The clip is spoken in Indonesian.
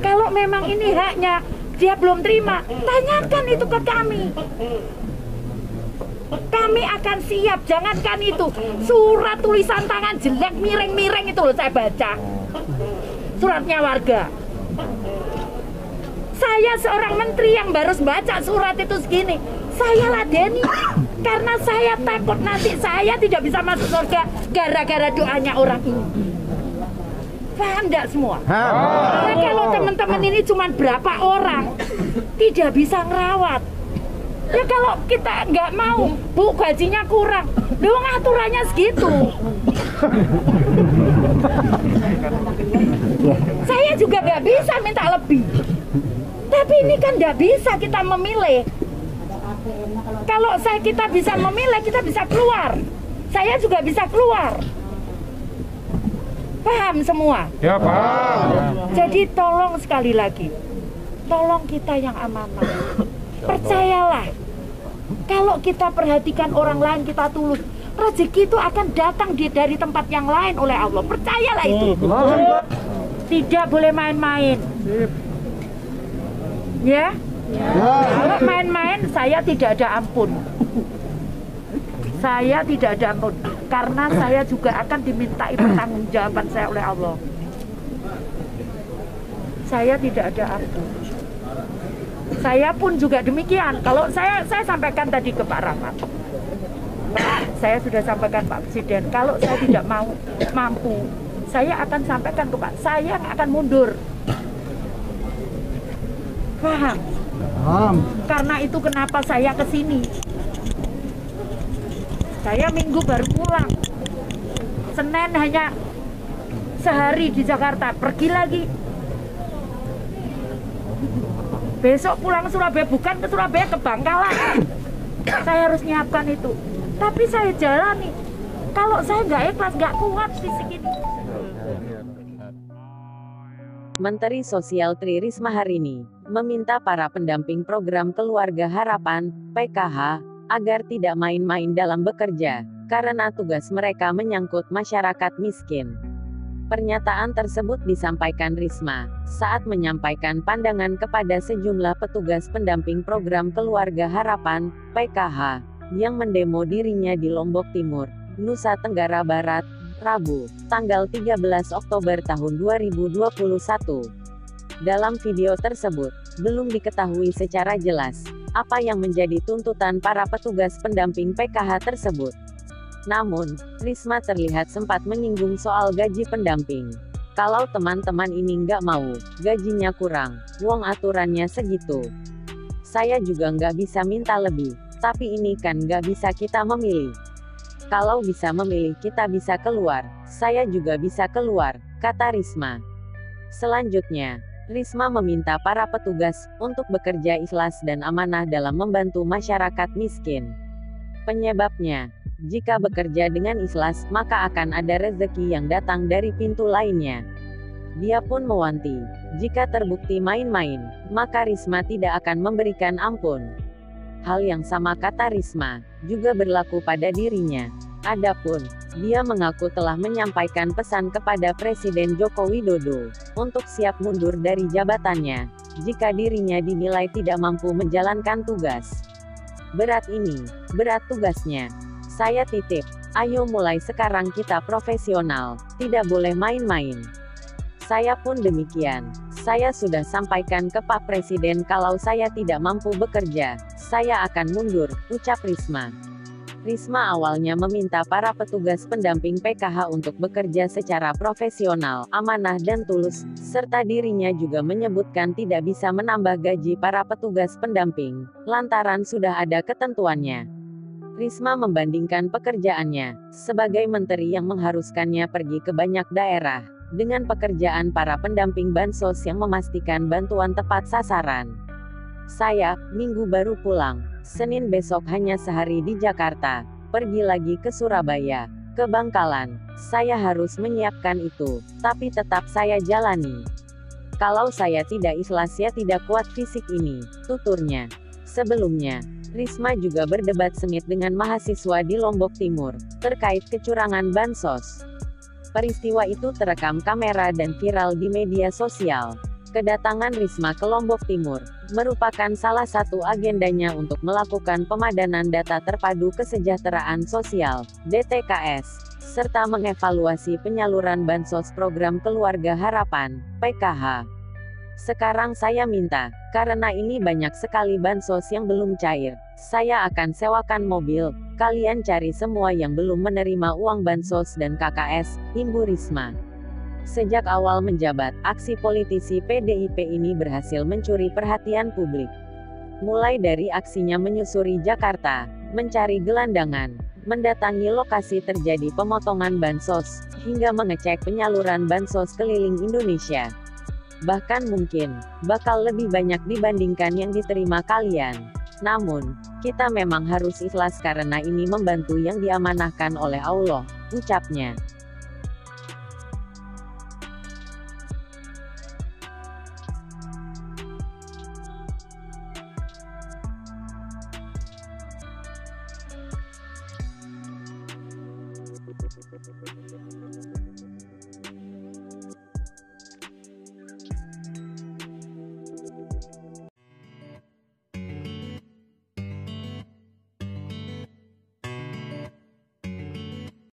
Kalau memang ini haknya, dia belum terima, tanyakan itu ke kami. Kami akan siap, jangankan itu. Surat tulisan tangan jelek, miring-miring itu loh saya baca. Suratnya warga. Saya seorang menteri yang baru baca surat itu segini. Saya ladeni, karena saya takut nanti saya tidak bisa masuk surga gara-gara doanya orang ini. Paham enggak semua? Nah, kalau teman-teman ini cuma berapa orang, tidak bisa ngerawat. Ya kalau kita nggak mau, Bu, gajinya kurang. Dong aturannya segitu. Saya juga nggak bisa minta lebih. Tapi ini kan nggak bisa kita memilih. Kalau kita bisa memilih, kita bisa keluar. Saya juga bisa keluar. Paham semua? Ya, paham. Jadi tolong sekali lagi, tolong kita yang amanah. Percayalah, kalau kita perhatikan orang lain, kita tulus, rezeki itu akan datang dari tempat yang lain oleh Allah. Percayalah itu. Tidak boleh main-main. Ya? Kalau main-main, saya tidak ada ampun. Saya tidak ada ampun, karena saya juga akan dimintai pertanggungjawaban saya oleh Allah. Saya tidak ada ampun. Saya pun juga demikian. Kalau saya sampaikan tadi ke Pak Rahmat, saya sudah sampaikan Pak Presiden, kalau saya tidak mampu, saya akan sampaikan ke Pak, saya akan mundur. Paham? Karena itu kenapa saya ke sini. Saya Minggu baru pulang. Senin hanya sehari di Jakarta, pergi lagi. Besok pulang Surabaya, bukan ke Surabaya, ke Bangkalan. Saya harus nyiapkan itu. Tapi saya jalani. Kalau saya nggak ikhlas, nggak kuat fisik ini. Menteri Sosial Tri Risma hari ini meminta para pendamping program Keluarga Harapan (PKH) agar tidak main-main dalam bekerja, karena tugas mereka menyangkut masyarakat miskin. Pernyataan tersebut disampaikan Risma saat menyampaikan pandangan kepada sejumlah petugas pendamping program Keluarga Harapan (PKH) yang mendemo dirinya di Lombok Timur, Nusa Tenggara Barat, Rabu, tanggal 13 Oktober tahun 2021. Dalam video tersebut, belum diketahui secara jelas apa yang menjadi tuntutan para petugas pendamping PKH tersebut. Namun, Risma terlihat sempat menyinggung soal gaji pendamping. Kalau teman-teman ini nggak mau, gajinya kurang, wong aturannya segitu. Saya juga nggak bisa minta lebih, tapi ini kan nggak bisa kita memilih. Kalau bisa memilih, kita bisa keluar, saya juga bisa keluar, kata Risma. Selanjutnya, Risma meminta para petugas untuk bekerja ikhlas dan amanah dalam membantu masyarakat miskin. Penyebabnya, jika bekerja dengan ikhlas, maka akan ada rezeki yang datang dari pintu lainnya. Dia pun mewanti, jika terbukti main-main, maka Risma tidak akan memberikan ampun. Hal yang sama, kata Risma, juga berlaku pada dirinya. Adapun, dia mengaku telah menyampaikan pesan kepada Presiden Joko Widodo untuk siap mundur dari jabatannya jika dirinya dinilai tidak mampu menjalankan tugas. Berat ini, berat tugasnya. Saya titip, ayo mulai sekarang kita profesional, tidak boleh main-main. Saya pun demikian. Saya sudah sampaikan ke Pak Presiden kalau saya tidak mampu bekerja, saya akan mundur, ucap Risma. Risma awalnya meminta para petugas pendamping PKH untuk bekerja secara profesional, amanah dan tulus, serta dirinya juga menyebutkan tidak bisa menambah gaji para petugas pendamping, lantaran sudah ada ketentuannya. Risma membandingkan pekerjaannya sebagai menteri yang mengharuskannya pergi ke banyak daerah, dengan pekerjaan para pendamping bansos yang memastikan bantuan tepat sasaran. Saya, Minggu baru pulang, Senin besok hanya sehari di Jakarta, pergi lagi ke Surabaya, ke Bangkalan. Saya harus menyiapkan itu, tapi tetap saya jalani. Kalau saya tidak ikhlas, ya tidak kuat fisik ini, tuturnya. Sebelumnya, Risma juga berdebat sengit dengan mahasiswa di Lombok Timur, terkait kecurangan bansos. Peristiwa itu terekam kamera dan viral di media sosial. Kedatangan Risma ke Lombok Timur merupakan salah satu agendanya untuk melakukan pemadanan data terpadu kesejahteraan sosial (DTKS) serta mengevaluasi penyaluran bansos program Keluarga Harapan (PKH). Sekarang saya minta, karena ini banyak sekali bansos yang belum cair, saya akan sewakan mobil, kalian cari semua yang belum menerima uang bansos dan KKS, imbu Risma. Sejak awal menjabat, aksi politisi PDIP ini berhasil mencuri perhatian publik. Mulai dari aksinya menyusuri Jakarta, mencari gelandangan, mendatangi lokasi terjadi pemotongan bansos, hingga mengecek penyaluran bansos keliling Indonesia. Bahkan mungkin, bakal lebih banyak dibandingkan yang diterima kalian. Namun, kita memang harus ikhlas karena ini membantu yang diamanahkan oleh Allah, ucapnya.